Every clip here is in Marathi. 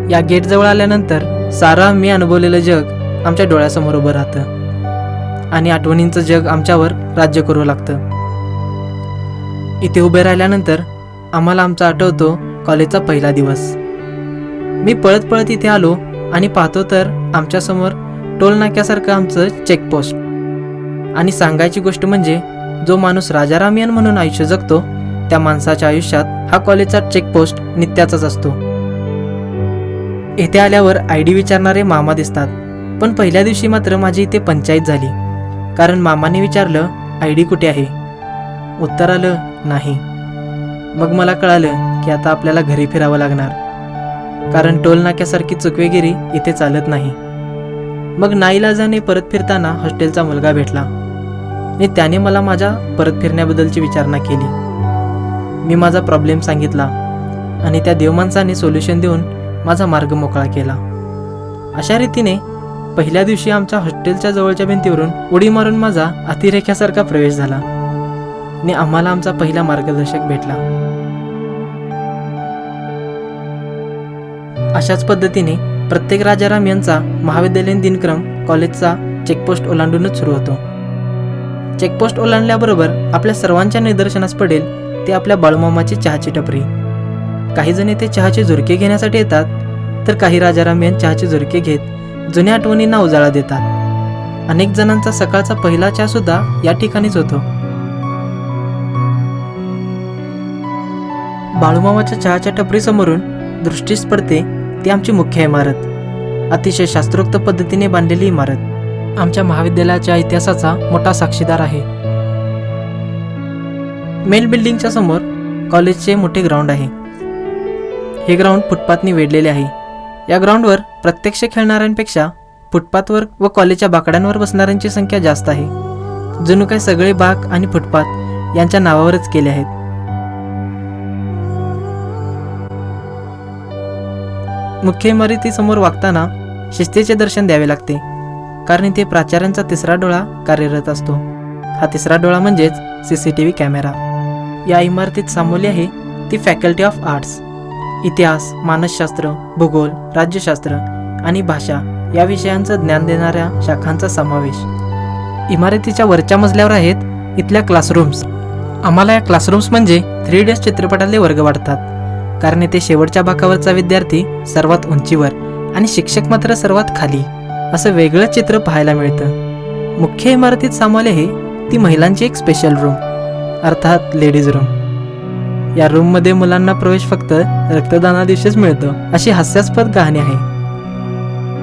या गेटजवळ आल्यानंतर सारं मी अनुभवलेलं जग आमच्या डोळ्यासमोर उभं राहतं आणि आठवणींचं जग आमच्यावर राज्य करू लागतं. इथे उभे राहिल्यानंतर आम्हाला आमचा आठवतो कॉलेजचा पहिला दिवस. मी पळत पळत इथे आलो आणि पाहतो तर आमच्यासमोर टोल नाक्यासारखं आमचं चेकपोस्ट. आणि सांगायची गोष्ट म्हणजे जो माणूस राजारामियन म्हणून आयुष्य जगतो त्या माणसाच्या आयुष्यात हा कॉलेजचा चेकपोस्ट नित्याचाच असतो. इथे आल्यावर ID विचारणारे मामा दिसतात, पण पहिल्या दिवशी मात्र माझी इथे पंचायत झाली. कारण मामाने विचारलं ID कुठे आहे. उत्तर आलं नाही. मग मला कळालं की आता आपल्याला घरी फिरावं लागणार, कारण टोल नाक्यासारखी चुकवेगिरी इथे चालत नाही. मग नाईलाजाने परत फिरताना हॉस्टेलचा मुलगा भेटला आणि त्याने मला माझ्या परत फिरण्याबद्दलची विचारणा केली. मी माझा प्रॉब्लेम सांगितला आणि त्या देवमाणसाने सोल्युशन देऊन माझा मार्ग मोकळा केला. अशा रीतीने पहिल्या दिवशी आमच्या हॉस्टेलच्या जवळच्या भिंतीवरून उडी मारून माझा अतिरेक्यासारखा प्रवेश झाला आणि आम्हाला आमचा पहिला मार्गदर्शक भेटला. अशाच पद्धतीने प्रत्येक राजाराम यांचा महाविद्यालयीन दिनक्रम कॉलेजचा चेकपोस्ट ओलांडूनच सुरू होतो. चेकपोस्ट ओलांडल्याबरोबर आपल्या सर्वांच्या निदर्शनास पडेल ते आपल्या बाळूमामाची चहाची टपरी. काही जण येथे चहाचे झुरके घेण्यासाठी येतात, तर काही राजारामियन चहाचे झुरके घेत जुन्या आठवणींना उजाळा देतात. अनेक जणांचा सकाळचा पहिला चहा सुद्धा या ठिकाणीच होतो. बाळूमामाच्या चहाच्या टपरीसमोरून दृष्टीस पडते ती आमची मुख्य इमारत. अतिशय शास्त्रोक्त पद्धतीने बांधलेली इमारत आमच्या महाविद्यालयाच्या इतिहासाचा मोठा साक्षीदार आहे. मेन बिल्डिंगच्या समोर कॉलेजचे मोठे ग्राउंड आहे. हे ग्राउंड फुटपाथनी वेढलेले आहे. या ग्राउंडवर प्रत्यक्ष खेळणाऱ्यांपेक्षा फुटपाथवर व कॉलेजच्या बाकड्यांवर बसणाऱ्यांची संख्या जास्त आहे. जणू काय सगळे बाक आणि फुटपाथ यांच्या नावावरच केले आहेत. मुख्य इमारतीसमोर वागताना शिस्तीचे दर्शन द्यावे लागते, कारण इथे प्राचार्यांचा तिसरा डोळा कार्यरत असतो. हा तिसरा डोळा म्हणजेच CCTV कॅमेरा. या इमारतीत सामावली आहे ती फॅकल्टी ऑफ आर्ट्स. इतिहास, मानसशास्त्र, भूगोल, राज्यशास्त्र आणि भाषा या विषयांचं ज्ञान देणाऱ्या शाखांचा समावेश. इमारतीच्या वरच्या मजल्यावर आहेत इथल्या क्लासरूम्स. आम्हाला या क्लासरूम्स म्हणजे 3 Idiots चित्रपटातले वर्ग वाटतात, कारण येथे शेवटच्या बाकावरचा विद्यार्थी सर्वात उंचीवर आणि शिक्षक मात्र सर्वात खाली असं वेगळं चित्र पाहायला मिळतं. मुख्य इमारतीत सामावली आहे ती महिलांची एक स्पेशल रूम, अर्थात लेडीज रूम. या रूममध्ये मुलांना प्रवेश फक्त रक्तदाना दिवशीच मिळतो, अशी हास्यास्पद कहाणी आहे.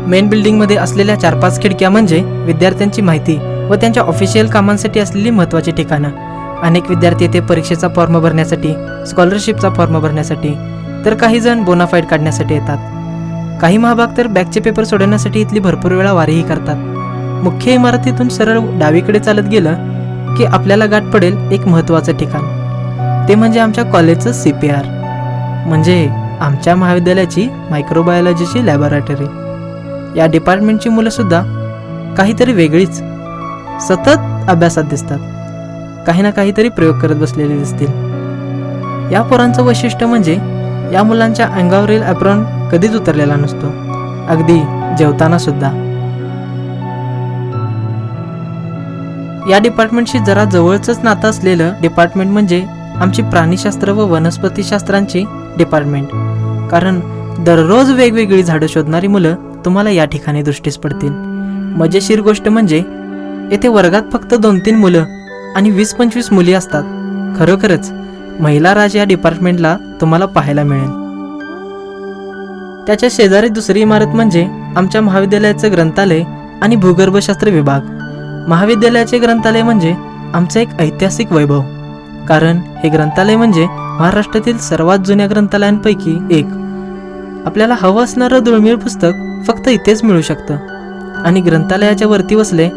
मेन बिल्डिंगमध्ये असलेल्या 4-5 खिडक्या म्हणजे विद्यार्थ्यांची माहिती व त्यांच्या ऑफिशियल कामांसाठी असलेली महत्त्वाची ठिकाणं. अनेक विद्यार्थी येथे परीक्षेचा फॉर्म भरण्यासाठी, स्कॉलरशिपचा फॉर्म भरण्यासाठी, तर काही जण बोनाफाईड काढण्यासाठी येतात. काही महाभाग तर बॅकचे पेपर सोडवण्यासाठी इथली भरपूर वेळा वारीही करतात. मुख्य इमारतीतून सरळ डावीकडे चालत गेलं की आपल्याला गाठ पडेल एक महत्त्वाचं ठिकाण. ते म्हणजे आमच्या कॉलेजचं CPR, म्हणजे आमच्या महाविद्यालयाची मायक्रोबायोलॉजीची लॅबोरेटरी. या डिपार्टमेंटची मुलंसुद्धा काहीतरी वेगळीच सतत अभ्यासात दिसतात. काही ना काहीतरी प्रयोग करत बसलेले दिसतील. या पोरांचं वैशिष्ट्य म्हणजे या मुलांच्या अंगावरील ॲप्रॉन कधीच उतरलेला नसतो, अगदी जेवताना सुद्धा. या डिपार्टमेंटशी जरा जवळचंच नातं असलेलं डिपार्टमेंट म्हणजे आमची प्राणीशास्त्र व वनस्पतीशास्त्रांची डिपार्टमेंट. कारण दररोज वेगवेगळी झाडं शोधणारी मुलं तुम्हाला या ठिकाणी दृष्टीस पडतील. मजेशीर गोष्ट म्हणजे येथे वर्गात फक्त 2-3 मुलं आणि 20-25 मुली असतात. खरोखरच महिला राज या डिपार्टमेंटला तुम्हाला पाहायला मिळेल. त्याच्या शेजारी दुसरी इमारत म्हणजे आमच्या महाविद्यालयाचं ग्रंथालय आणि भूगर्भशास्त्र विभाग. महाविद्यालयाचे ग्रंथालय म्हणजे आमचं एक ऐतिहासिक वैभव, कारण हे ग्रंथालय म्हणजे महाराष्ट्रातील सर्वात जुन्या ग्रंथालयांपैकी एक. आपल्याला हवं असणारं दुर्मिळ पुस्तक फक्त इथेच मिळू शकतं. आणि ग्रंथालयाच्या वरती बसले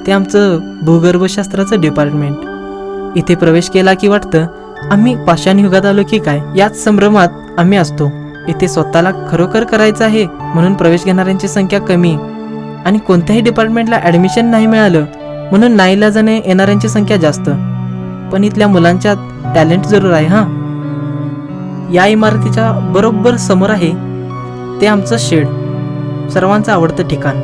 ते आमचं भूगर्भशास्त्राचं डिपार्टमेंट. इथे प्रवेश केला की वाटतं आम्ही पाषाण युगात आलो की काय, याच संभ्रमात आम्ही असतो. इथे स्वतःला खरोखर करायचं आहे म्हणून प्रवेश घेणाऱ्यांची संख्या कमी आणि कोणत्याही डिपार्टमेंटला ॲडमिशन नाही मिळालं म्हणून नाईलाजाने येणाऱ्यांची संख्या जास्त. पण इथल्या मुलांच्यात टॅलेंट जरूर आहे. हां, या इमारतीच्या बरोबर समोर आहे ते आमचं शेड, सर्वांचं आवडतं ठिकाण.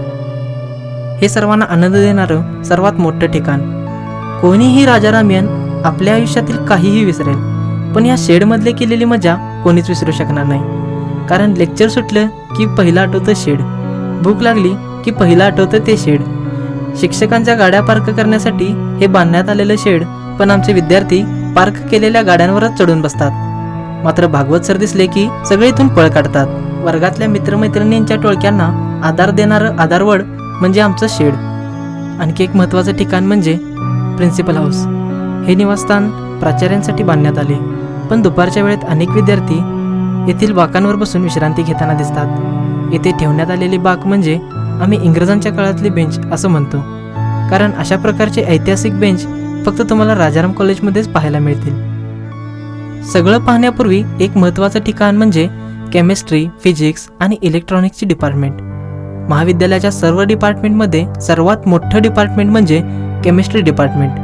हे सर्वांना आनंद देणारं सर्वात मोठं ठिकाण. कोणीही राजारामियन आपल्या आयुष्यातील काहीही विसरेल, पण या शेडमधले केलेली मजा कोणीच विसरू शकणार नाही. कारण लेक्चर सुटलं की पहिलं आठवतं शेड, भूक लागली की पहिलं आठवतं ते शेड. शिक्षकांच्या गाड्या पार्क करण्यासाठी हे बांधण्यात आलेलं शेड, पण आमचे विद्यार्थी पार्क केलेल्या गाड्यांवरच चढून बसतात. मात्र भागवत सर दिसले की सगळे इथून पळ काढतात. वर्गातल्या मित्रमैत्रिणींच्या टोळक्यांना आधार देणारं आधारवड म्हणजे आमचं शेड. आणखी एक महत्त्वाचं ठिकाण म्हणजे प्रिन्सिपल हाऊस. हे निवासस्थान प्राचार्यांसाठी बांधण्यात आले, पण दुपारच्या वेळेत अनेक विद्यार्थी येथील बाकांवर बसून विश्रांती घेताना दिसतात. येथे ठेवण्यात आलेली बाक म्हणजे आम्ही इंग्रजांच्या काळातली बेंच असं म्हणतो, कारण अशा प्रकारचे ऐतिहासिक बेंच फक्त तुम्हाला राजाराम कॉलेजमध्येच पाहायला मिळतील. सगळं पाहण्यापूर्वी एक महत्त्वाचं ठिकाण म्हणजे केमिस्ट्री, फिजिक्स आणि इलेक्ट्रॉनिक्सची डिपार्टमेंट. महाविद्यालयाच्या सर्व डिपार्टमेंटमध्ये सर्वात मोठं डिपार्टमेंट म्हणजे केमिस्ट्री डिपार्टमेंट.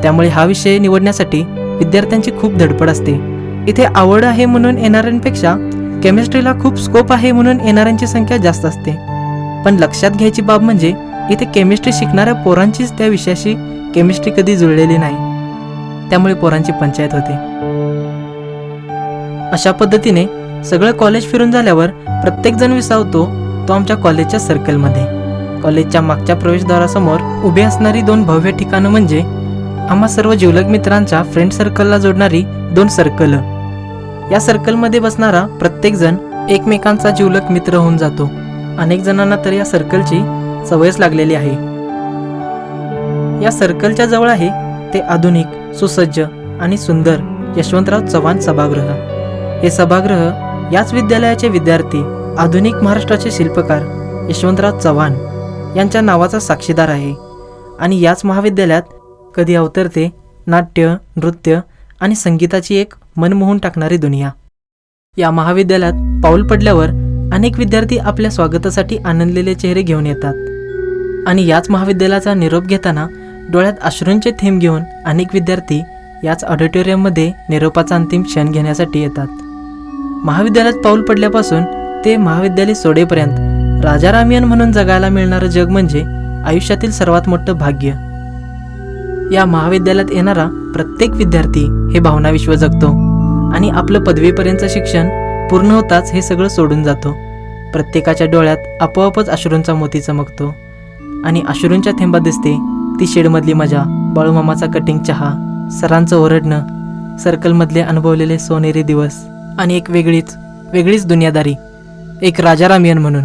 त्यामुळे हा विषय निवडण्यासाठी विद्यार्थ्यांची खूप धडपड असते. इथे आवड आहे म्हणून येणाऱ्यांपेक्षा केमिस्ट्रीला खूप स्कोप आहे म्हणून येणाऱ्यांची संख्या जास्त असते. पण लक्षात घ्यायची बाब म्हणजे इथे केमिस्ट्री शिकणाऱ्या पोरांचीच त्या विषयाशी केमिस्ट्री कधी जुळलेली नाही, त्यामुळे पोरांची पंचायत होते. अशा पद्धतीने सगळं कॉलेज फिरून झाल्यावर प्रत्येकजण विसावतो तो आमच्या कॉलेजच्या सर्कलमध्ये. कॉलेजच्या मागच्या प्रवेशद्वारासमोर उभी असणारी 2 भव्य ठिकाणं म्हणजे आम्हा सर्व जिवलग मित्रांच्या फ्रेंड सर्कलला जोडणारी 2 सर्कल. या सर्कलमध्ये बसणारा प्रत्येकजण एकमेकांचा जिवलग मित्र होऊन जातो. अनेक जणांना तर या सर्कलची सवयच लागलेली आहे. या सर्कलच्या जवळ आहे ते आधुनिक, सुसज्ज आणि सुंदर यशवंतराव चव्हाण सभागृह. हे सभागृह याच विद्यालयाचे विद्यार्थी, आधुनिक महाराष्ट्राचे शिल्पकार यशवंतराव चव्हाण यांच्या नावाचा साक्षीदार आहे. आणि याच महाविद्यालयात कधी अवतरते नाट्य, नृत्य आणि संगीताची एक मन मोहून टाकणारी दुनिया. या महाविद्यालयात पाऊल पडल्यावर अनेक विद्यार्थी आपल्या स्वागतासाठी आनंदलेले चेहरे घेऊन येतात. आणि याच महाविद्यालयाचा निरोप घेताना डोळ्यात अश्रूंचे थेंब घेऊन अनेक विद्यार्थी याच ऑडिटोरियममध्ये निरोपाचा अंतिम क्षण घेण्यासाठी येतात. महाविद्यालयात पाऊल पडल्यापासून ते महाविद्यालय सोडेपर्यंत राजारामियन म्हणून जगायला मिळणारं जग म्हणजे आयुष्यातील सर्वात मोठं भाग्य. या महाविद्यालयात येणारा प्रत्येक विद्यार्थी हे भावना विश्व जगतो आणि आपलं पदवीपर्यंतचं शिक्षण पूर्ण होताच हे सगळं सोडून जातो. प्रत्येकाच्या डोळ्यात आपोआपच अश्रूंचा मोती चमकतो आणि अश्रूंच्या थेंबात दिसते ती शेडमधली मजा, बाळूमामाचा कटिंग चहा, सरांचं ओरडणं, सर्कलमधले अनुभवलेले सोनेरी दिवस आणि एक वेगळीच दुनियादारी, एक राजारामियन म्हणून.